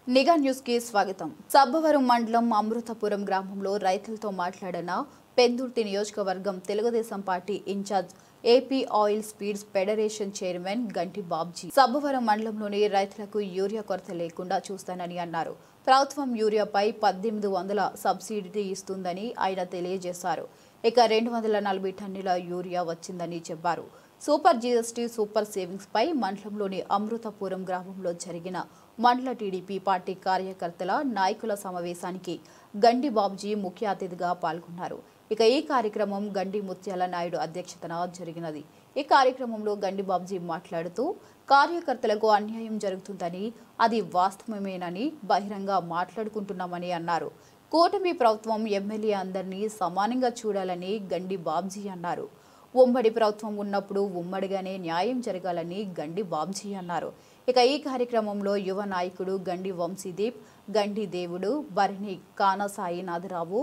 నిఘా న్యూస్ కి స్వాగతం. సబ్బవరం మండలం అమృతపురం గ్రామంలో రైతులతో మాట్లాడిన పెందుర్తి నియోజకవర్గం Telugu Desam party incharge AP oil seeds federation chairman Ganti Babji Sabbavaram మండలంలోని రైతులకు యూరియా కొరత లేకుండా చూస్తానని అన్నారు. ప్రభుత్వం యూరియాపై 1800 సబ్సిడీ ఇస్తుందని ఆయన తెలియజేశారు. ఇక 240 టన్నుల యూరియా వచ్చిందని చెప్పారు. సూపర్ జీఎస్టీ సూపర్ సేవింగ్స్ పై మండలంలోని అమృతపురం గ్రామంలో జరిగిన మండల టీడీపీ పార్టీ కార్యకర్తల నాయకుల సమావేశానికి గండి బాబ్జీ ముఖ్య అతిథిగా పాల్గొన్నారు. ఇక ఈ కార్యక్రమం గండి ముత్యాల నాయుడు అధ్యక్షతన జరిగినది. ఈ కార్యక్రమంలో గండి బాబ్జీ మాట్లాడుతూ కార్యకర్తలకు అన్యాయం జరుగుతుందని, అది వాస్తవమేనని బహిరంగ మాట్లాడుకుంటున్నామని అన్నారు. కూటమి ప్రభుత్వం ఎమ్మెల్యే అందరినీ సమానంగా చూడాలని గండి బాబ్జీ అన్నారు. ఉమ్మడి ప్రభుత్వం ఉన్నప్పుడు ఉమ్మడిగానే న్యాయం జరగాలని గండి బాబ్జీ అన్నారు. ఇక ఈ కార్యక్రమంలో యువ నాయకుడు గండి వంశీదీప్, గండి దేవుడు, బరిని కానా సాయినాథరావు,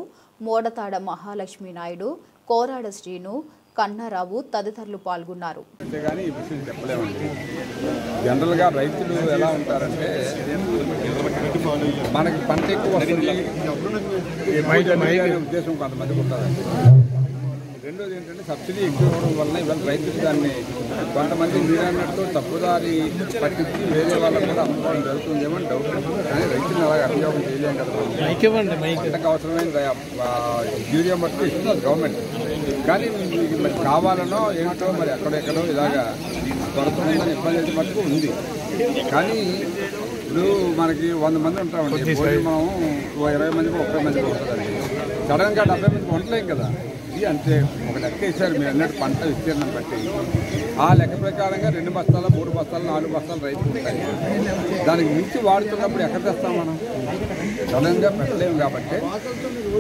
మోడతాడ మహాలక్ష్మి నాయుడు, కోరాడ శ్రీను, కన్నారావు తదితరులు పాల్గొన్నారు. జనరల్గా రైతులు ఎలా ఉంటారంటే మనకి పంట ఎక్కువ వస్తుంది ఉద్దేశం కొంతమందికి ఉంటారండి. రెండోది ఏంటంటే సబ్సిడీ ఎక్కువ ఇవ్వడం వల్ల ఇవాళ రైతులు దాన్ని కొంతమంది మీరన్నట్టు తప్పుదారి పట్టించి వేరే వాళ్ళ మీద అమ్ముకోవడం జరుగుతుందేమో డౌట్. కానీ రైతులు అలాగే అభియోగం చేయలేం కదా. పంటకు అవసరమైన యూరియా మట్టుకు ఇస్తున్నారు గవర్నమెంట్. కానీ మరి కావాలనో ఏంటో మరి ఎక్కడెక్కడో ఇలాగా కొరత ఇబ్బంది మట్టుకు ఉంది. కానీ ఇప్పుడు మనకి 100 మంది ఉంటామండి, మనం 20 మందికి 30 మందికి ఉంటుందండి. సడన్గా 70 మందికి ఉండలేం కదా. అంటే ఒక లెక్క ఇచ్చారు మీరు అన్నట్టు పంట విస్తీర్ణం బట్టి. ఆ లెక్క ప్రకారంగా 2 బస్తాలు 3 బస్తాలు 4 బస్తాలు రైతులు ఉంటాయి. దానికి మించి వాడుతున్నప్పుడు ఎక్కడ తెస్తాం మనం? సడన్గా పెట్టలేము. కాబట్టి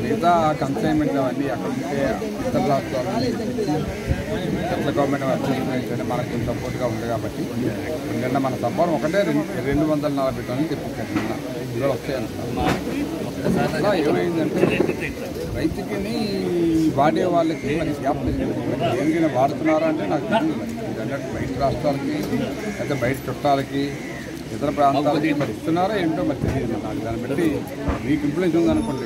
మిగతా కన్సైన్మెంట్ అవన్నీ అక్కడ ఉంటే ఇతర రాష్ట్రాలు సెంట్రల్ గవర్నమెంట్ అడ్మినిస్ట్రేషన్ మనకు సపోర్ట్గా ఉంది. కాబట్టి నిన్న మన సపోర్ట్ ఒకటే 240 టన్నులు తెప్పించారు. ఇవాళ వస్తాయంటున్నారు. ఏమైందంటే రైతుకి వాడే వాళ్ళకి మరి గ్యాప్ దేనికైనా వాడుతున్నారా అంటే నాకు అన్నట్టు బయట రాష్ట్రాలకి అయితే బయట చుట్టాలకి ఇతర ప్రాంతాలకి మరి ఇస్తున్నారా ఏంటో మరి తెలియదు నాకు. దాన్ని బట్టి మీకు ఇన్ఫ్లుయెన్స్ ఉందనుకోండి,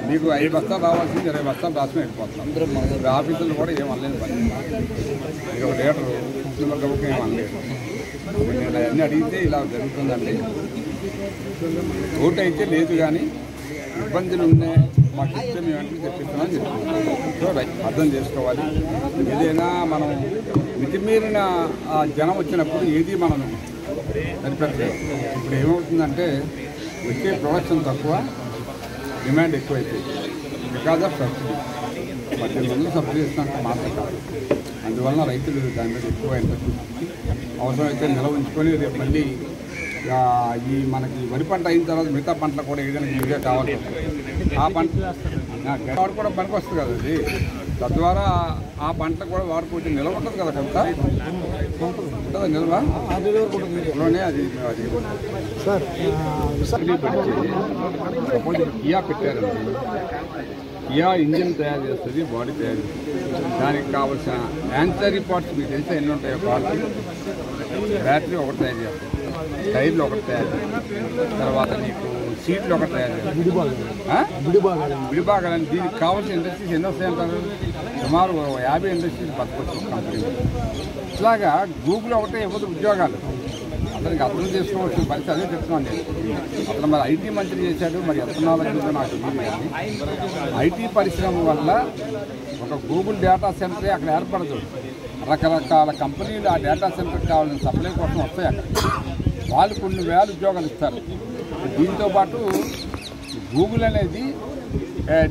మీకు 5 బస్తాలు రావాల్సింది 20 బస్తాలు రాసుకుని వెళ్ళిపోతున్నాం. ఆఫీసులు కూడా ఏం అనలేదు. పని మీరు ఒక లీటర్ గబుకు ఏం అనలేదు. నేను అన్నీ అడిగితే ఇలా జరుగుతుందండి. ఓటు అయితే లేదు, కానీ ఇబ్బందులు ఉన్నాయి. మాకు ఇస్తే మేము వెంటనే తెప్పిస్తున్నామని చెప్తున్నాం. అర్థం చేసుకోవాలి. ఏదైనా మనం మితిమీరిన జనం వచ్చినప్పుడు ఏది మనం సరిపెట్టలేదు. ఇప్పుడు ఏమవుతుందంటే వచ్చే ప్రొడక్షన్ తక్కువ, డిమాండ్ ఎక్కువైపోయింది. బికాజ్ ఆఫ్ సబ్సిడీ 1800 సబ్సిడీ ఇస్తున్నట్టు మాత్రం కాదు. అందువలన రైతులు దాని మీద ఎక్కువ ఇంట్రెస్ట్ చూపించి అవసరమైతే నిల్వ ఉంచుకొని రేపు మళ్ళీ ఈ మనకి వరి పంట అయిన తర్వాత మిగతా పంటలు కూడా ఏదైనా యూరియా కావాలి. ఆ పంట వాడు కూడా పనికి వస్తుంది కదా. అది తద్వారా ఆ పంట కూడా వాడుకుంటే నిల్వ ఉంటుంది కదా. కొంత ఉంటుందా నిల్వ? అందులోనే అది సపోజ్ కియా పెట్టారండి. కియా ఇంజిన్ తయారు చేస్తుంది, బాడీ తయారు చేస్తుంది. దానికి కావాల్సిన యాన్సరీ పార్ట్స్ మీకు తెలిస్తే ఎన్ని ఉంటాయో పార్ట్స్. బ్యాటరీ ఒకటి తయారు చేస్తుంది, టైర్లు ఒకటి తయారు చేస్తుంది, తర్వాత నీకు సీట్లు ఒకటి తయారు చేస్తుంది, విడిభాగాలని. దీనికి కావాల్సిన ఇండస్ట్రీస్ ఎన్ని వస్తాయంటారు? సుమారు 50 ఇండస్ట్రీస్ బతకొచ్చు కంపెనీలు. ఇట్లాగా గూగుల్ ఒకటే ఇవ్వదు ఉద్యోగాలు. అతనికి అర్థం చేసుకోవచ్చు పరిస్థితి. అదే చెప్తున్నాను నేను. అతను మరి ఐటీ మంత్రి చేశాడు, మరి ఎంత నాలెడ్జ్ నాకు తెలియదు. ఐటీ పరిశ్రమ వల్ల ఒక గూగుల్ డేటా సెంటరే అక్కడ ఏర్పడదు. రకరకాల కంపెనీలు ఆ డేటా సెంటర్కి కావాల్సిన సప్లై కోసం వస్తాయి. అక్కడ వాళ్ళు కొన్ని వేల ఉద్యోగాలు ఇస్తారు. దీంతోపాటు గూగుల్ అనేది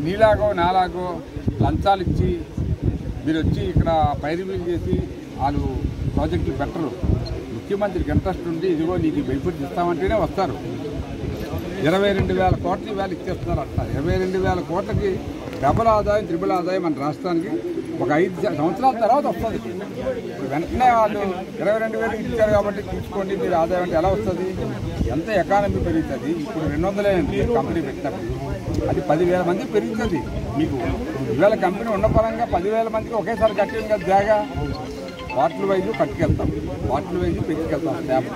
నీలాగో నాలాగో లంచాలు ఇచ్చి మీరు వచ్చి ఇక్కడ పైరువీలు చేసి వాళ్ళు ప్రాజెక్టులు పెట్టరు. ముఖ్యమంత్రికి ఇంట్రెస్ట్ ఉండి ఇదిగో నీకు బెనిఫిట్స్ ఇస్తామంటేనే వస్తారు. 22,000 కోట్లు వేలు ఇచ్చేస్తున్నారు. అట్లా 22,000 కోట్లకి డబుల్ ఆదాయం, త్రిబుల్ ఆదాయం మన రాష్ట్రానికి ఒక 5 సంవత్సరాల తర్వాత వస్తుంది. ఇప్పుడు వెంటనే వాళ్ళు 22,000 ఇచ్చారు కాబట్టి తీసుకోండి మీరు ఆదాయం అంటే ఎలా వస్తుంది? ఎంత ఎకానమీ పెరుగుతుంది? ఇప్పుడు 200 కంపెనీ పెట్టినప్పుడు అది 10,000 మంది పెరుగుతుంది. మీకు ఇవాళ కంపెనీ ఉన్న పరంగా 10,000 మందికి ఒకేసారి కట్టేది కదా జాగా. వాటర్ వైజ్ కట్టుకెళ్తాం, వాటర్ వైజ్ పెంచుకెళ్తాం స్లాబ్.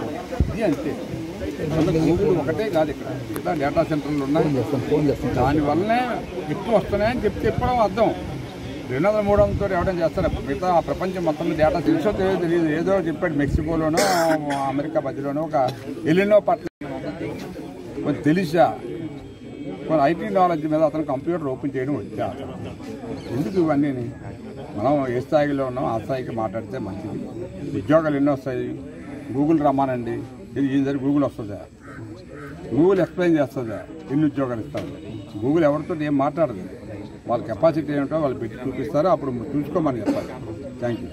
ఇది అంతే. గూగుల్ ఒకటే కాదు, ఇక్కడ ఇట్లా డేటా సెంటర్లు ఉన్నాయి. దానివల్లనే ఎక్కువ వస్తున్నాయని చెప్పడం అర్థం. 200, 300తో ఎవరైనా చేస్తారు. మిగతా ప్రపంచం మొత్తం డేటా తెలుసో తెలియదు. ఏదో చెప్పాడు, మెక్సికోలోనో అమెరికా మధ్యలోనో ఒక ఎలినో పట్టణం కొంచెం తెలిసా మన ఐటీ నాలెడ్జ్ మీద అతను కంప్యూటర్ ఓపెన్ చేయడం వచ్చా. ఎందుకు ఇవన్నీ? మనం ఏ స్థాయిలో ఉన్నాం ఆ స్థాయికి మాట్లాడితే మంచిది. ఉద్యోగాలు ఎన్నో వస్తాయి. గూగుల్ రమ్మానండి, ఇది ఈసారి గూగుల్ వస్తుందా? గూగుల్ ఎక్స్ప్లెయిన్ చేస్తుందా ఎన్ని ఉద్యోగాలు ఇస్తారు? గూగుల్ ఎవరితో ఏం మాట్లాడదు. వాళ్ళ కెపాసిటీ ఏమిటో వాళ్ళు పెట్టి చూపిస్తారో అప్పుడు చూసుకోమని చెప్పాలి. Thank you.